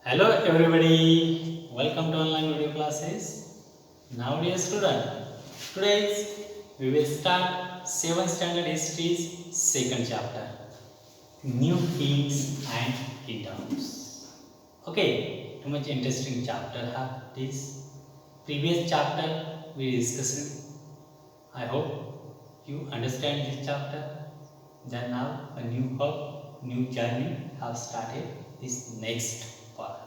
Hello everybody, welcome to online video classes. Now dear student, today we will start 7th standard history's second chapter, New Kings and Kingdoms. Okay, too much interesting chapter have this. Previous chapter we discussed. I hope you understand this chapter. Then now a new hope, new journey have started this next part.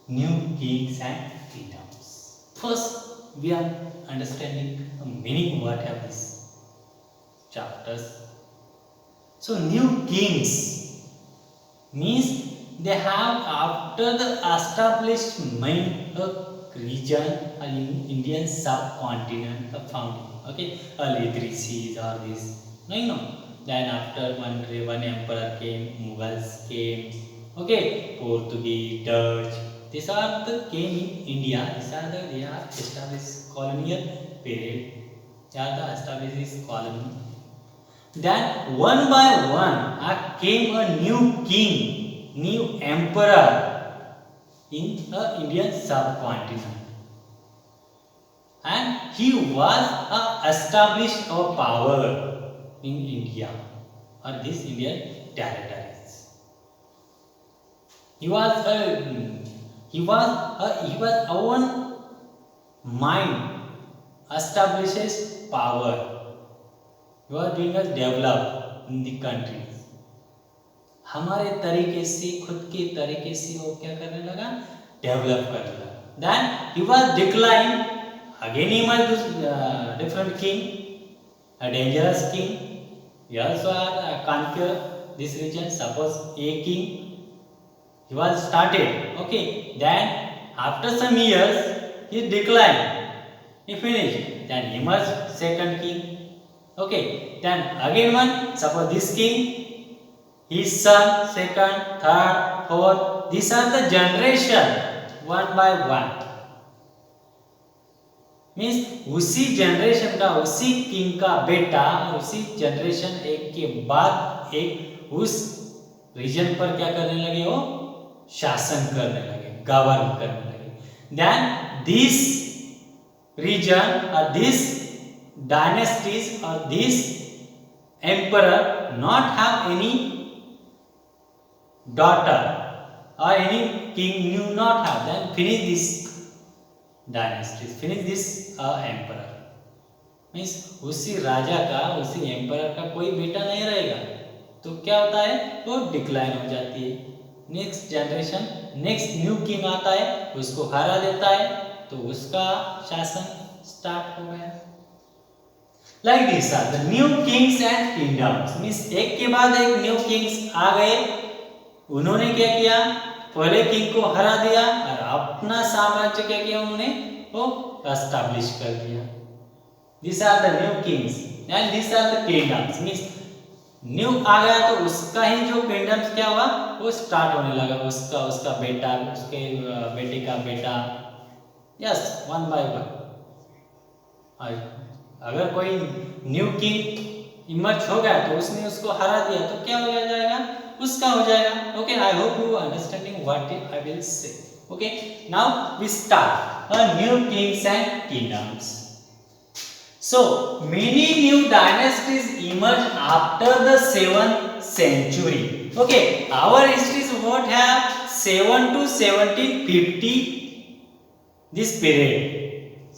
New kings and kingdoms. First, we are understanding the meaning what have these chapters. So, new kings means they have after the establishment of region in Indian subcontinent of founding. Okay, early three seas or this. No. Then after one emperor came, Mughals came. Okay, Portuguese, Dutch. These are the came in India. They are established colonial period. They are the established colony. Then one by one came a new king, new emperor in the Indian subcontinent, and he was established a power in India or these Indian territories. He was own mind establishes power. He was being developed in the country. हमारे तरीके से खुद के तरीके से वो क्या करने लगा, डेवलप करने लगा. Then he was declined. Again he was different king, a dangerous king. He also conquer this region. Suppose a king, he was started. Okay. Then after some years he declined. He finished. Then he emerged second king. Okay. Then again one. Suppose this king. His son, second, third, fourth. These are the generation one by one. Means उसी generation का उसी king का बेटा और उसी generation एक के बाद एक उस रीजन पर क्या करने लगे, वो शासन करने लगे, गवर्न करने लगे. देन दिस रीजन और दिस डायनेस्टीज और this emperor not have any daughter or any king knew not have, then finish this dynasty, finish this emperor. Means उसी राजा का उसी एम्परर का कोई बेटा नहीं रहेगा तो क्या होता है, वो डिक्लाइन हो जाती है. Next generation next new king आता है, उसको हरा देता है तो उसका शासन स्टार्ट हो गया. Like this are the new kings and kingdoms. Means एक के बाद एक न्यू किंग्स आ गए. उन्होंने क्या किया, पहले किंग को हरा दिया और अपना साम्राज्य क्या किया, उन्होंने वो एस्टैब्लिश कर दिया. This are the new kings and this are the kingdoms. Means new आ गया तो उसका ही जो किंगडम्स क्या हुआ, वो स्टार्ट होने लगा. उसका बेटा, उसके बेटे का बेटा, यस वन बाय वन. अगर कोई न्यू किंग इमर्ज हो गया तो उसने उसको हरा दिया तो क्या हो जाएगा, उसका हो जाएगा. Okay, I hope you understanding what I will say. Okay, now we start a new kings and kingdoms. So many new dynasties emerge after the 7th century. Okay, our histories what have 7 to 1750 this period.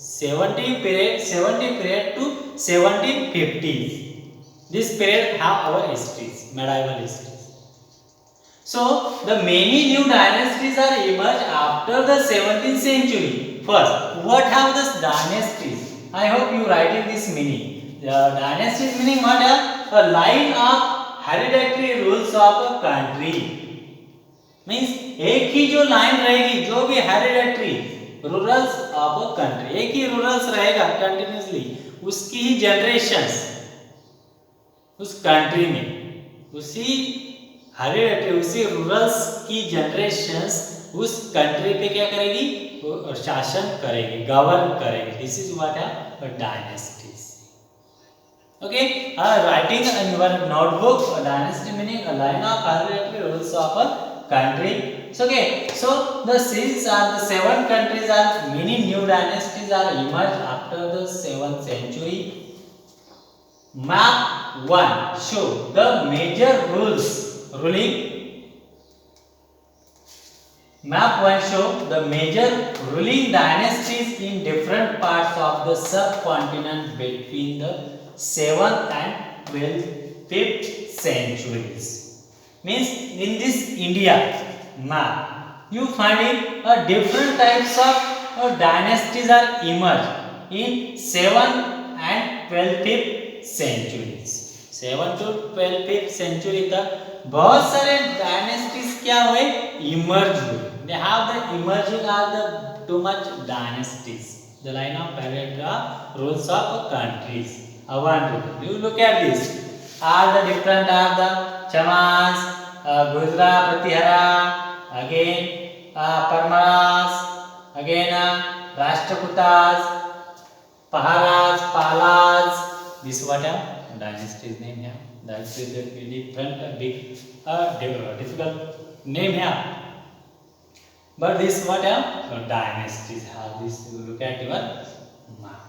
70 period to 1750s. This period have our histories, medieval histories. So the many new dynasties are emerged after the 17th century. First, what have the dynasties? I hope you writing this meaning. The dynasties meaning what are? A line of hereditary rules of a country. Means एक ही जो line रहेगी, जो भी hereditary rulers of a country, एक ही rulers रहेगा continuously, उसकी ही generations उस country में, उसी हेरिडेटरी उसी रूरल्स की जनरेशंस उस कंट्री पे क्या करेगी, वो शासन करेगी, गवर्न करेगी. This is what are dynasties. Okay, writing in your notebook, dynasty meaning a line of hereditary rules of a country So okay, so the since are the 7 countries are many new dynasties are emerged after the 7th century. Map 1 show the major ruling. Map 1 show the major ruling dynasties in different parts of the subcontinent between the 7th and 5th centuries. Means in this India map you find it different types of dynasties are emerged in 7th and 12th centuries. 7 to 12th century तक बहुत सारे dynasties क्या हुए, emerge हुए. They have the emerging are the too much dynasties. The line of paragraph rules of countries. I want to you look at this. Are the different are the Chamas, Gujra, Pratihara, again Parmaras, again Rashtrakutas, Paharas, Palas. This what a dynasty's name here. That's a different big difficult name here. But this what a dynasties have this. You look at your map.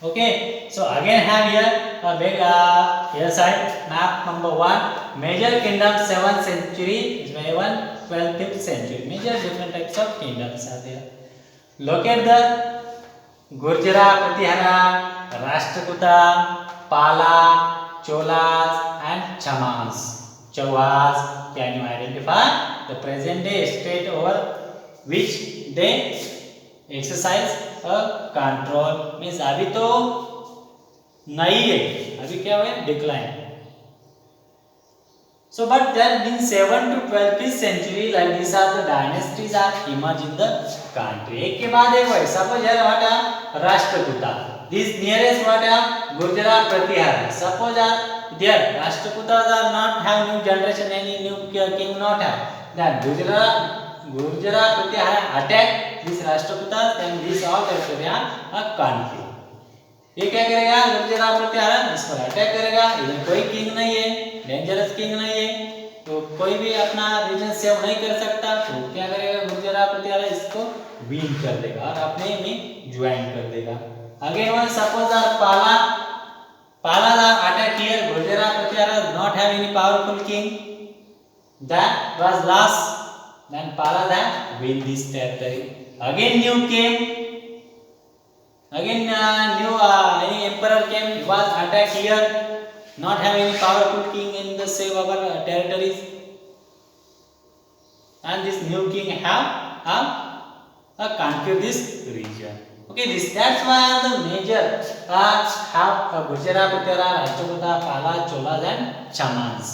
Okay, so again have here a big here side map number 1. Major kingdom 7th century is 12th century. Major different types of kingdoms are there. Locate the Gurjara, Pratihara, Rashtrakuta, Pala, Cholas and Chamas. Chauhas. Can you identify the present day state over which they exercise a control? Means अभी तो नहीं है, अभी क्या हुआ, decline. So but then in 7 to 12th century like these are the dynasties are emerged in the country. एक के बाद एक हुआ. Suppose here what are Rashtrakuta. This nearest what are Gurjara, Pratihara. Suppose are there Rashtrakutas are not have new generation, any new king not have. Then Gurjara, Pratihara attack these Rashtrakutas and these all territory are a country. ये क्या करेगा, गुर्जरा प्रत्याहार इस पर attack करेगा. इधर कोई king नहीं है, डेंजरस किंग नहीं है, तो कोई भी अपना रीजन सेव नहीं कर सकता. तो क्या करेगा, गुर्जरा प्रत्याहार इसको विन कर देगा और अपने में ज्वाइन कर देगा. Again one suppose are Pala are attack here. Gurjara Pratihara not have any powerful king. That was last. Then Pala that win this territory. Again new came. Again new any emperor came, was attacked here, not have any powerful king in the save our territories, and this new king have conquered this region. Okay, that's why the major have Gujara, Pratihara, Rashtrakuta, Pala, Cholas and Chamans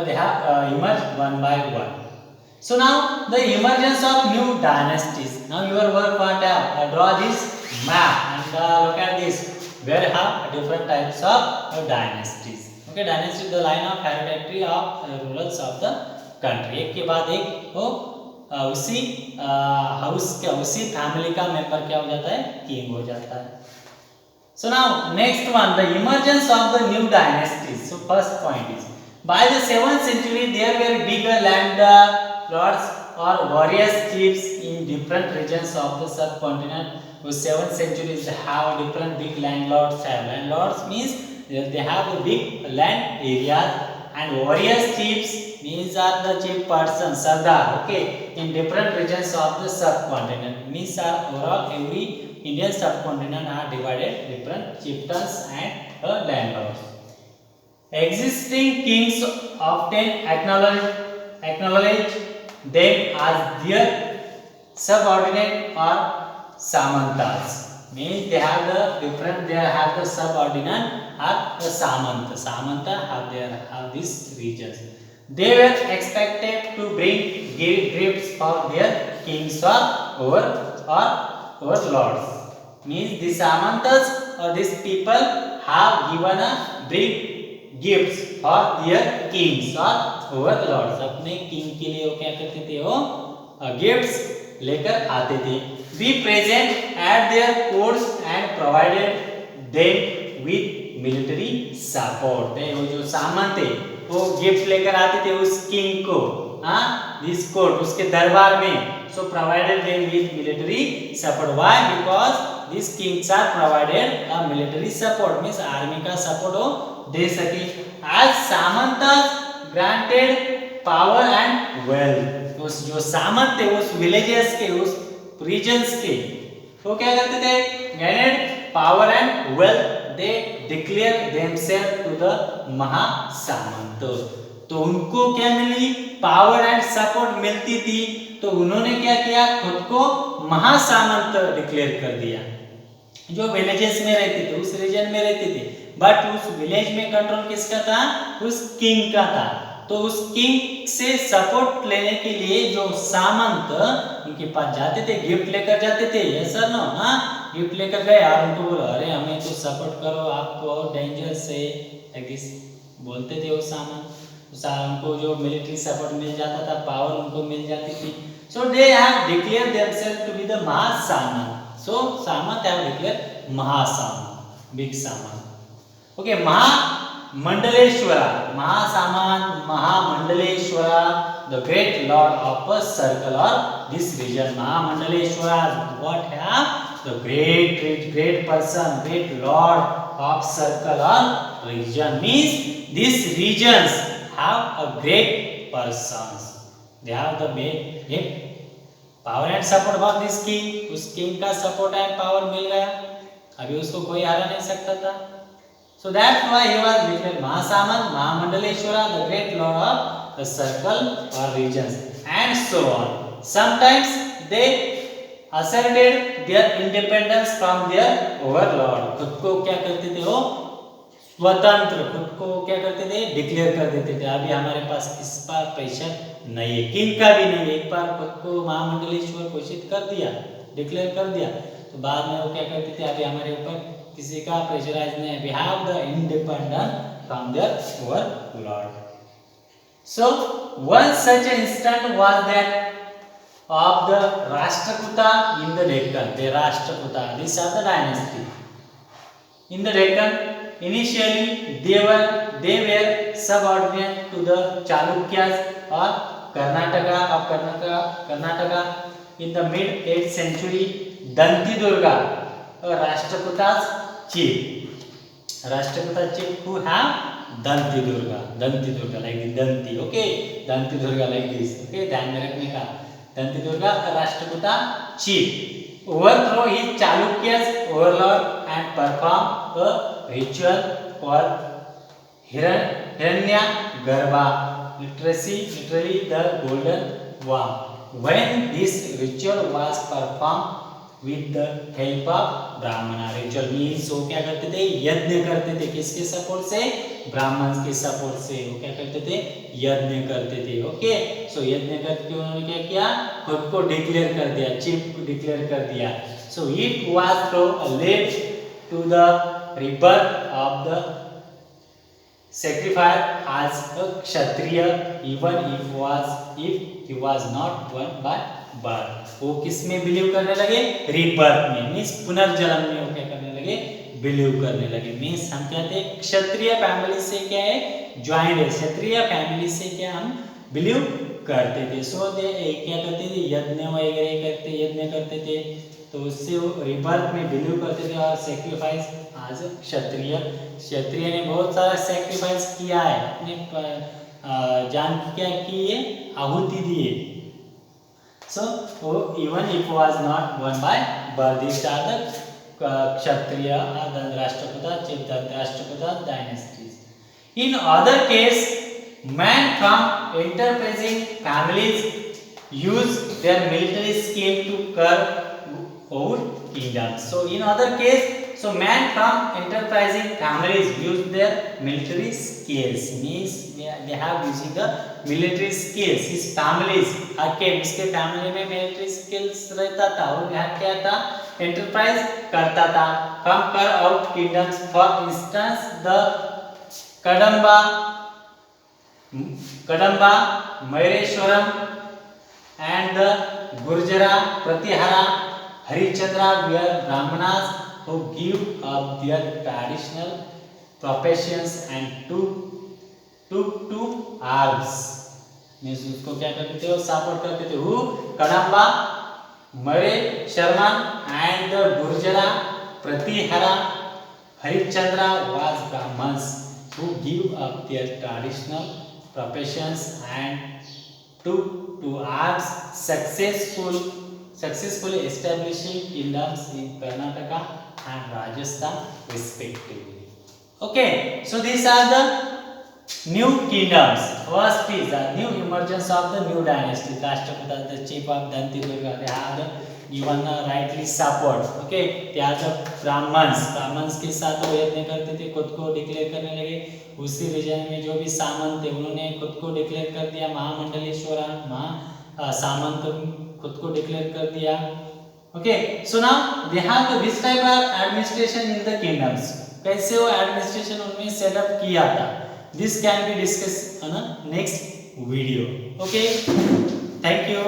they have emerged one by one. So now the emergence of new dynasties. Now your work what draw this map and look at this. Where have different types of dynasties. Okay, dynasty the line of hereditary of rulers of the country. एक के बाद एक वो उसी house के उसी family का member क्या हो जाता है, किंग हो जाता है. So now next one, the emergence of the new dynasties. So first point is by the 7th century there were bigger land lords or warriors chiefs in different regions of the subcontinent. With 7th centuries they have different big landlords. Landlords means they have the big land areas, and warriors chiefs means are the chief person sardar. Okay, in different regions of the subcontinent means are overall every Indian subcontinent are divided different chieftains and landlords. Existing kings often acknowledge them as their subordinate or samantas. Means they have the different, they have the subordinate or the samanta have these regions. They were expected to bring gifts for their kings or overlords. Means the samantas or these people have given a big gifts for their kings or overlords. अपने king के लिए वो क्या करते थे, वो gifts लेकर आते थे. Be present at their courts and provided them with military support. वो जो सामान थे वो गिफ्ट लेकर आते थे उस किंग को, दिस कोर्ट, उसके दरबार में, so provided them with military support. Why? Because these kings are provided a military support, means army का support वो दे सके. As Samant granted power and wealth, उस जो सामंत थे उस विलेजेस के, उस रीजन्स के, वो क्या करते थे? granted power and wealth, they declare themselves to the महासामंत. तो उनको क्या मिली? पावर एंड सपोर्ट मिलती थी, तो उन्होंने क्या किया? खुद को महासामंत डिक्लेयर कर दिया. जो विलेजेस में रहते थे, उस रीजन में रहते थे, बट उस विलेज में कंट्रोल किसका था? उस किंग का था. तो उस किंग से सपोर्ट लेने के लिए जो सामंत उनके पास जाते थे, गिफ्ट लेकर जाते थे, सर नो, हाँ, गिफ्ट लेकर गए और उनको बोला अरे हमें तो सपोर्ट करो, आपको डेंजर से बोलते थे. वो सामंत उनको जो मिलिट्री सपोर्ट मिल जाता था, पावर उनको मिल जाती थी. So they have declare themselves to be the mahasamanta. So samanta have declare mahasamanta, big samanta. Okay, mahamandaleshwara, mahasamanta, mahamandaleshwara, the great lord of a circle और this region. Mahamandaleshwara what have? The great person, great lord of circle or region, means these regions have a great persons, they have the great power and support of this king. उस king का support and power मिल गया, अभी उसको कोई हरा नहीं सकता था. So that's why he was declared महासामंत, Mahamandaleshwara, the great lord of the circle or regions, and so on. Sometimes they asserted their independence from their overlord. खुद को क्या करते थे? वो स्वतंत्र, खुद को क्या करते थे? डिक्लेयर कर देते थे. अभी हमारे पास इस बार पैसा नहीं है, किंग का भी नहीं है. एक बार खुद को महामंडलेश्वर घोषित कर दिया, डिक्लेयर कर दिया, तो बाद में वो क्या करते थे? अभी हमारे ऊपर किसी का प्रेशराइज नहीं है. We have the independence from their overlord. So one such instant was that of the Rashtrakuta in the Deccan. The Rashtrakuta, these are the dynasty in the Deccan. Initially they were subordinate to the Chalukyas or Karnataka. In the mid 8th century, Danti Durga, a Rashtrakutas chief, who have Danti Durga, like the Danti. Okay, Danti Durga like this. Okay, ध्यान में रखने का. Danti Durga, Rashtrakuta chief, overthrow his Chalukyas overlord and perform a ritual called Hiranya Garbha, literally the golden worm. When this ritual was performed with the help of Brahmana, ritual means वो क्या करते थे? यज्ञ करते थे. किसके support से? ब्राह्मण के सपोर्ट से. वो क्या करते थे? यज्ञ करते थे. ओके, सो यज्ञ करके उन्होंने क्या किया? खुद को डिक्लेयर कर दिया, चीफ को डिक्लेयर कर दिया. So it was through led to the rebirth of the sacrifice as a kshatriya, even if he was not born by birth. वो किस में बिलीव करने लगे? रीबर्थ में, मीन्स पुनर्जन्म में वो क्या करने लगे? बिलीव करने लगे. मीन्स हम कहते हैं क्षत्रिय फैमिली से क्या है? ज्वाइंट है. क्षत्रिय फैमिली से क्या हम बिलीव करते थे. सो दे क्या करते थे? यज्ञ वगैरह करते थे, तो उससे वो रीबर्थ में बिलीव करते थे. और सेक्रीफाइस आज क्षत्रिय ने बहुत सारा सेक्रीफाइस किया है, अपने जान क्या किए? आहुति दिए. So, even if was not born by birth, these are the Kshatriya or the Rashtrakuta dynasties. In other case, men from enterprising families use their military skill to curb over kingdoms. So, in other case, so men from enterprising families use their military skills, means they have using the military skills. His families, इसके family में military skills रहता था, और यहाँ क्या था? Enterprise करता था. From carve out kingdoms, for instance, the Kadamba, Maireshwaram, and the Gurjara, Pratihara, Harichandra were Brahmanas who give up their traditional professions and took to arms. Means उसको क्या करते थे, सपोर्ट करते थे। हु? कदंबा, मरे Sharma and the Gurjara, Pratihara, Harishchandra was Brahmins who give up their traditional professions and took to arms, successfully establishing kingdoms in Karnataka and Rajasthan respectively. Okay, so these are the new kingdoms. First is the new emergence of the new dynasty. Rashtrapata, the chief of Dantigurga, they have given rightly support. Okay, they are the Brahmins के साथ वो यज्ञ करते थे, खुद को declare करने लगे। उसी रीजन में जो भी सामंत थे उन्होंने खुद को डिक्लेयर कर दिया, महामंडलेश्वरा सामंत खुद को डिक्लेयर कर दिया। Okay, so now they have this type of administration in the kingdoms. कैसे वो एडमिनिस्ट्रेशन उन्होंने सेटअप किया था, this can be discuss on next video. Okay, thank you.